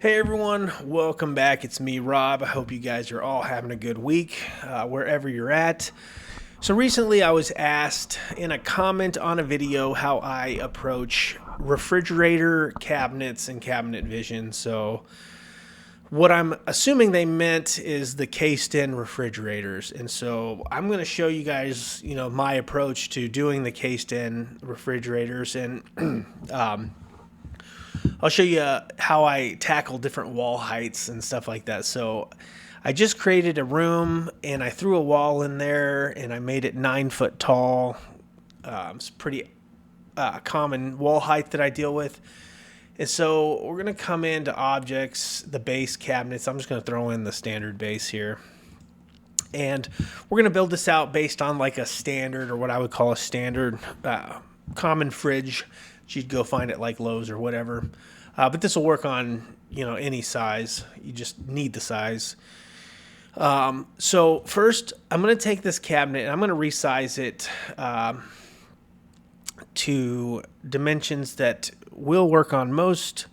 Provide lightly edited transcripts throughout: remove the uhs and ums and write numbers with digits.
Hey everyone, welcome back. It's me, Rob. I hope you guys are all having a good week wherever you're at. So, recently I was asked in a comment on a video how I approach refrigerator cabinets and cabinet vision. So, what I'm assuming they meant is the cased in refrigerators. And so, I'm going to show you guys, my approach to doing the cased in refrigerators. And I'll show you how I tackle different wall heights and stuff like that. So I just created a room and I threw a wall in there and I made it 9 foot tall. It's pretty common wall height that I deal with. And so we're going to come into objects, the base cabinets. I'm just going to throw in the standard base here. And we're going to build this out based on like a standard, or what I would call a standard common fridge. You'd go find it like Lowe's or whatever. But this will work on, any size. You just need the size. So first, I'm going to take this cabinet and I'm going to resize it to dimensions that will work on most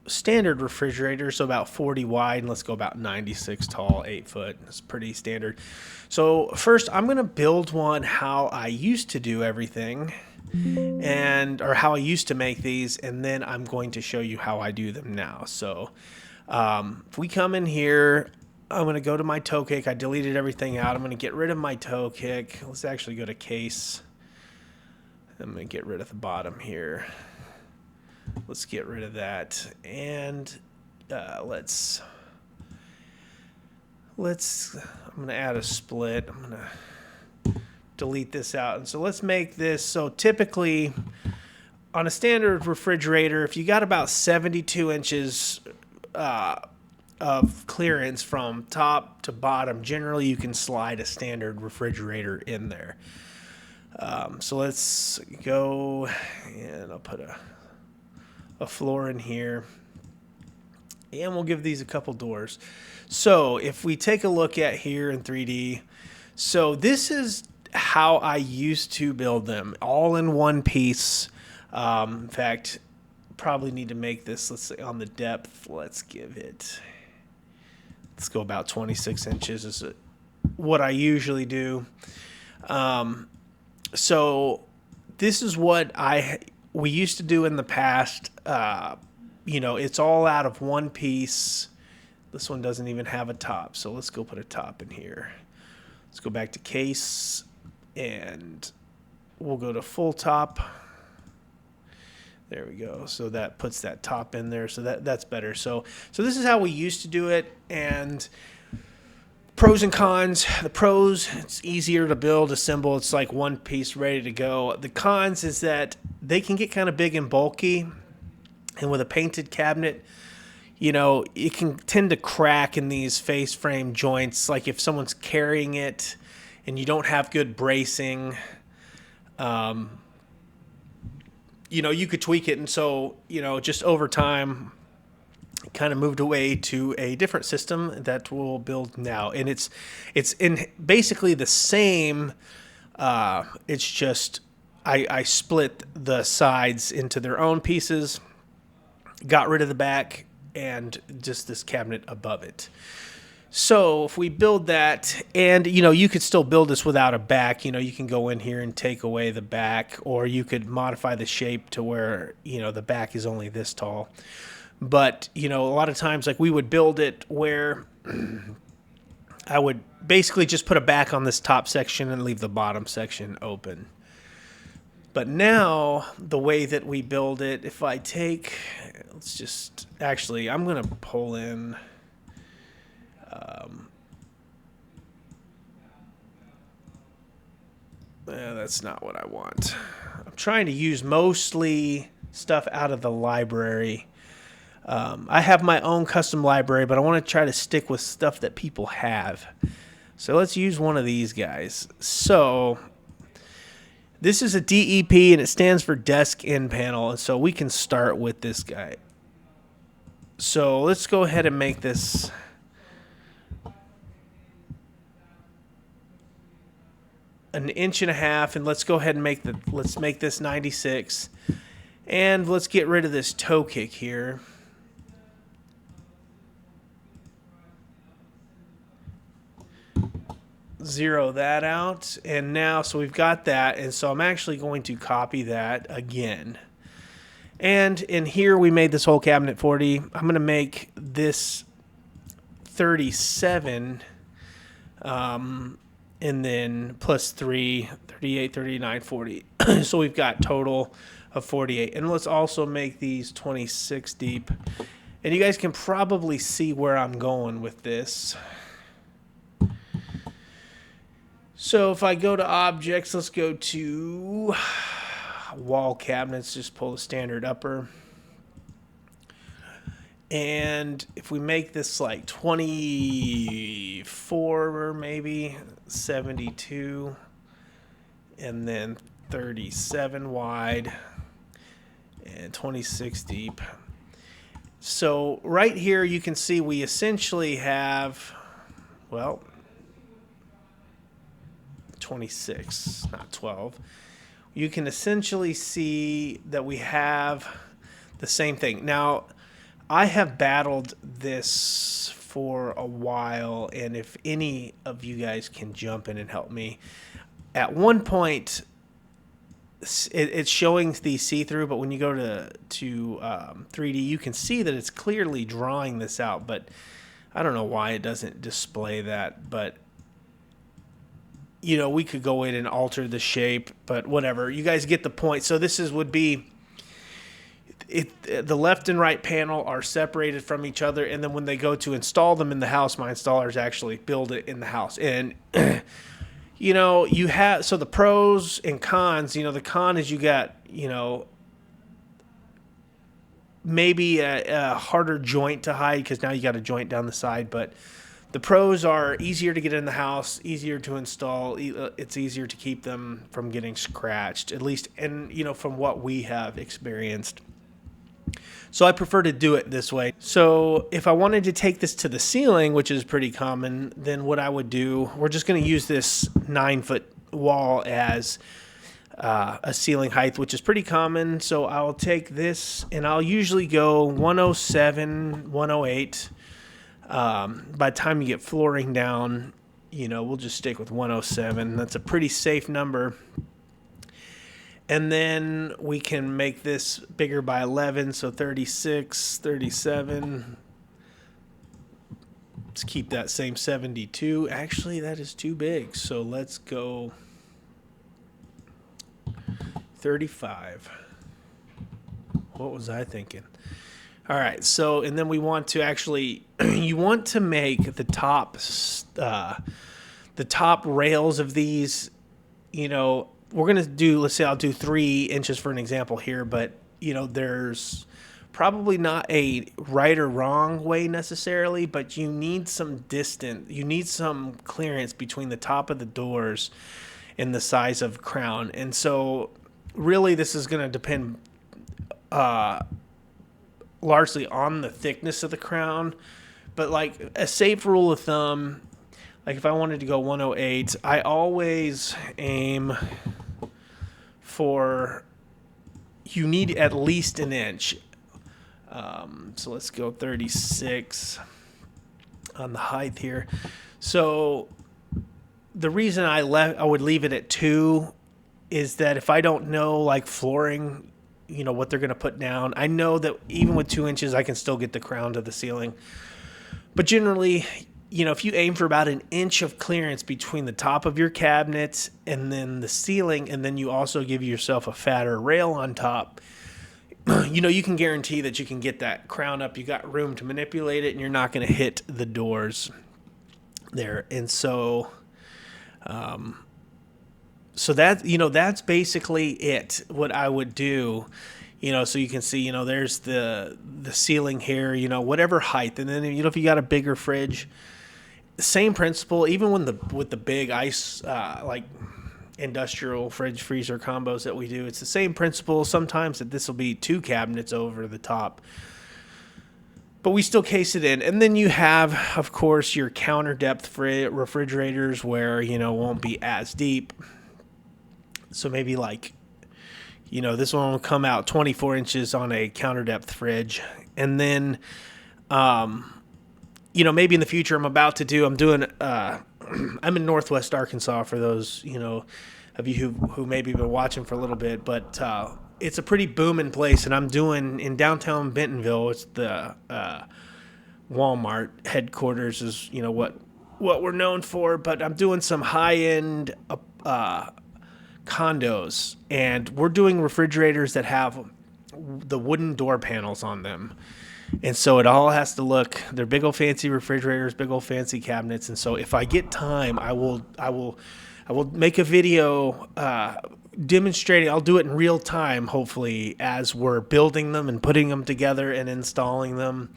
standard refrigerators. So about 40 wide, and let's go about 96 tall, 8 foot. It's pretty standard. So first, I'm going to build one how I used to do everything, or how I used to make these, and then I'm going to show you how I do them now. So if we come in here, I'm going to go to my toe kick. I deleted everything out. I'm going to get rid of my toe kick. Let's actually go to case. I'm going to get rid of the bottom here. Let's get rid of that, and let's I'm going to add a split. I'm going to delete this out. And so let's make this. So typically on a standard refrigerator, if you got about 72 inches of clearance from top to bottom, generally you can slide a standard refrigerator in there. So let's go, and I'll put a floor in here, and we'll give these a couple doors. So if we take a look at here in 3D, so this is how I used to build them, all in one piece. In fact, probably need to make this, let's say on the depth, let's go about 26 inches is what I usually do. So this is what we used to do in the past. It's all out of one piece. This one doesn't even have a top, so let's go put a top in here. Let's go back to case, and we'll go to full top. There we go. So that puts that top in there. So that's better. So this is how we used to do it. And pros and cons. The pros, it's easier to build, assemble. It's like one piece ready to go. The cons is that they can get kind of big and bulky. And with a painted cabinet, it can tend to crack in these face frame joints. Like if someone's carrying it and you don't have good bracing, you could tweak it. And so, just over time, kind of moved away to a different system that we'll build now. And it's in basically the same. It's just I split the sides into their own pieces, got rid of the back, and just this cabinet above it. So if we build that, and you could still build this without a back. You can go in here and take away the back, or you could modify the shape to where the back is only this tall. But a lot of times, like, we would build it where I would basically just put a back on this top section and leave the bottom section open. But now the way that we build it, if I take, I'm going to pull in. That's not what I want. I'm trying to use mostly stuff out of the library. I have my own custom library, but I want to try to stick with stuff that people have. So let's use one of these guys. So this is a DEP, and it stands for desk in panel. And so we can start with this guy. So let's go ahead and make this an inch and a half, and let's go ahead and let's make this 96, and let's get rid of this toe kick here. zero that out. And now, so we've got that. And so I'm actually going to copy that again. And in here, we made this whole cabinet 40. I'm going to make this 37, and then plus 3, 38, 39, 40. So we've got total of 48. And let's also make these 26 deep. And you guys can probably see where I'm going with this. So if I go to objects, let's go to wall cabinets, just pull the standard upper. And if we make this like 24, maybe 72, and then 37 wide and 26 deep. So right here you can see we essentially have, well, 26, not 12. You can essentially see that we have the same thing. Now, I have battled this for a while, and if any of you guys can jump in and help me, at one point it's showing the see-through, but when you go to 3D, you can see that it's clearly drawing this out, but I don't know why it doesn't display that, but you know, we could go in and alter the shape, but whatever. You guys get the point. So this would be the left and right panel are separated from each other, and then when they go to install them in the house, my installers actually build it in the house. And you know, you have, so the pros and cons, you know, the con is you got, you know, maybe a harder joint to hide because now you got a joint down the side, but the pros are easier to get in the house, easier to install. It's easier to keep them from getting scratched, at least, and you know, from what we have experienced. So I prefer to do it this way. So if I wanted to take this to the ceiling, which is pretty common, then what I would do, we're just going to use this 9-foot wall as a ceiling height, which is pretty common. So I'll take this and I'll usually go 107, 108. By the time you get flooring down, you know, we'll just stick with 107. That's a pretty safe number. And then we can make this bigger by 11, so 36, 37. Let's keep that same 72. Actually, that is too big, so let's go 35. What was I thinking? All right, so, and then we want to actually, you want to make the top rails of these, you know, we're going to do, let's say I'll do 3 inches for an example here, but, you know, there's probably not a right or wrong way necessarily, but you need some distance, you need some clearance between the top of the doors and the size of crown. And so really this is going to depend largely on the thickness of the crown, but like a safe rule of thumb, like if I wanted to go 108, I always aim for, you need at least an inch. So let's go 36 on the height here. So the reason I would leave it at 2 is that if I don't know like flooring, you know, what they're going to put down, I know that even with 2 inches, I can still get the crown to the ceiling. But generally, you know, if you aim for about an inch of clearance between the top of your cabinet and then the ceiling, and then you also give yourself a fatter rail on top, you know, you can guarantee that you can get that crown up. You got room to manipulate it, and you're not going to hit the doors there. And so, so that, you know, that's basically it, what I would do, you know, so you can see, you know, there's the ceiling here, you know, whatever height. And then, you know, if you got a bigger fridge, same principle, even when with the big ice, like industrial fridge freezer combos that we do, it's the same principle. Sometimes that this will be 2 cabinets over the top, but we still case it in. And then you have, of course, your counter depth refrigerators where, you know, won't be as deep. So maybe like, you know, this one will come out 24 inches on a counter depth fridge. And then, you know, maybe in the future I'm doing I'm in Northwest Arkansas for those, of you who maybe been watching for a little bit, but it's a pretty booming place, and I'm doing in downtown Bentonville. It's the Walmart headquarters is, what we're known for, but I'm doing some high-end condos, and we're doing refrigerators that have the wooden door panels on them. And so it all has to look, they're big old fancy refrigerators, big old fancy cabinets. And so if I get time, I will make a video demonstrating. I'll do it in real time, hopefully, as we're building them and putting them together and installing them.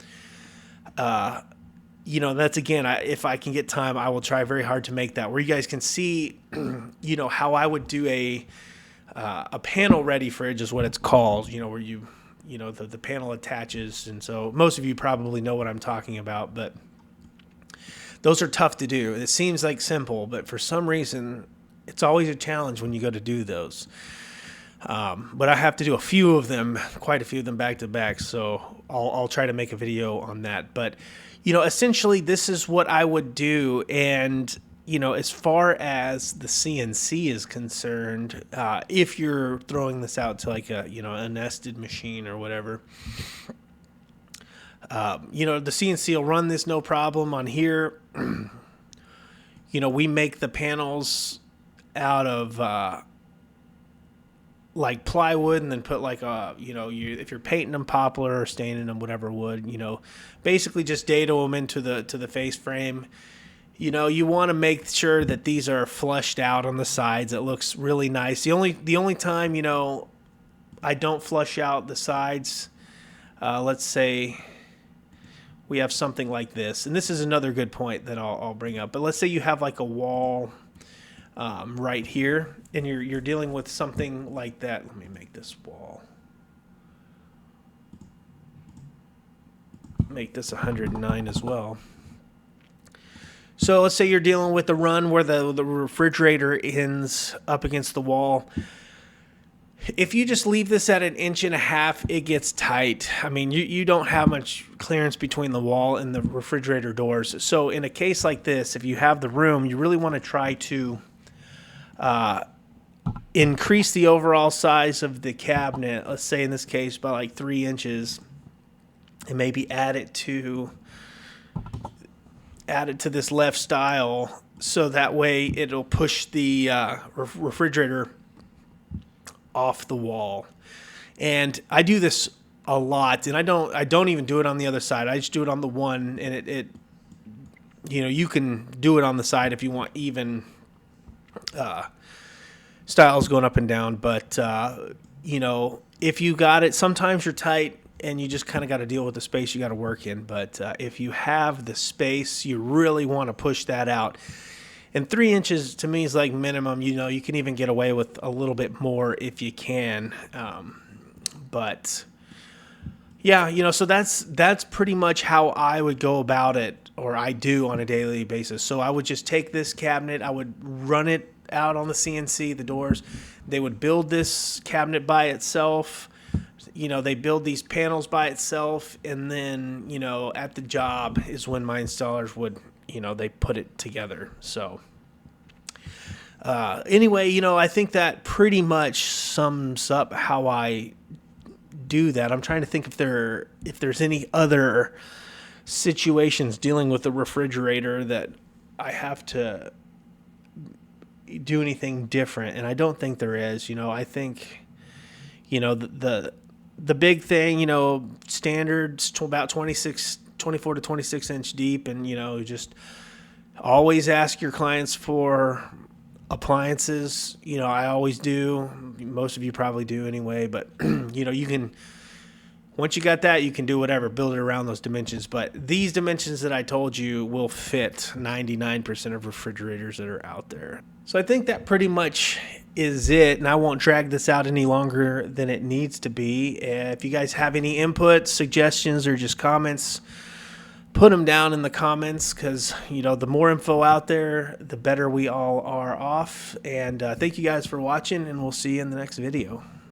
That's again, if I can get time, I will try very hard to make that where you guys can see, how I would do a panel ready fridge is what it's called, where the panel attaches. And so most of you probably know what I'm talking about, but those are tough to do. It seems like simple, but for some reason it's always a challenge when you go to do those. But I have to do quite a few of them back to back. So I'll try to make a video on that, but essentially this is what I would do. And as far as the CNC is concerned, if you're throwing this out to like a nested machine or whatever, the CNC will run this no problem on here. We make the panels out of like plywood, and then put like if you're painting them poplar or staining them whatever wood, basically just dado them into the face frame. You want to make sure that these are flushed out on the sides. It looks really nice. The only time, I don't flush out the sides, let's say we have something like this. And this is another good point that I'll bring up. But let's say you have like a wall right here, and you're dealing with something like that. Let me make this wall. Make this 109 as well. So let's say you're dealing with a run where the refrigerator ends up against the wall. If you just leave this at 1.5 inches, it gets tight. I mean, you don't have much clearance between the wall and the refrigerator doors. So in a case like this, if you have the room, you really want to try to increase the overall size of the cabinet. Let's say in this case by like 3 inches, and maybe add it to this left style, so that way it'll push the refrigerator off the wall. And I do this a lot, and I don't even do it on the other side. I just do it on the one, and it you can do it on the side if you want even styles going up and down. But if you got it, sometimes you're tight and you just kind of got to deal with the space you got to work in. But if you have the space, you really want to push that out. And 3 inches to me is like minimum. You can even get away with a little bit more if you can. But yeah, so that's pretty much how I would go about it, or I do on a daily basis. So I would just take this cabinet, I would run it out on the CNC, the doors. They would build this cabinet by itself. They build these panels by itself, and then, at the job is when my installers would, they put it together. So anyway, I think that pretty much sums up how I do that. I'm trying to think if there's any other situations dealing with the refrigerator that I have to do anything different, and I don't think there is. I think the big thing, standards to about 24 to 26 inch deep, and just always ask your clients for appliances. I always do. Most of you probably do anyway, but you can, once you got that, you can do whatever, build it around those dimensions. But these dimensions that I told you will fit 99% of refrigerators that are out there. So I think that pretty much is it, and I won't drag this out any longer than it needs to be. If you guys have any input, suggestions, or just comments, put them down in the comments, because the more info out there, the better we all are off. And thank you guys for watching, and we'll see you in the next video.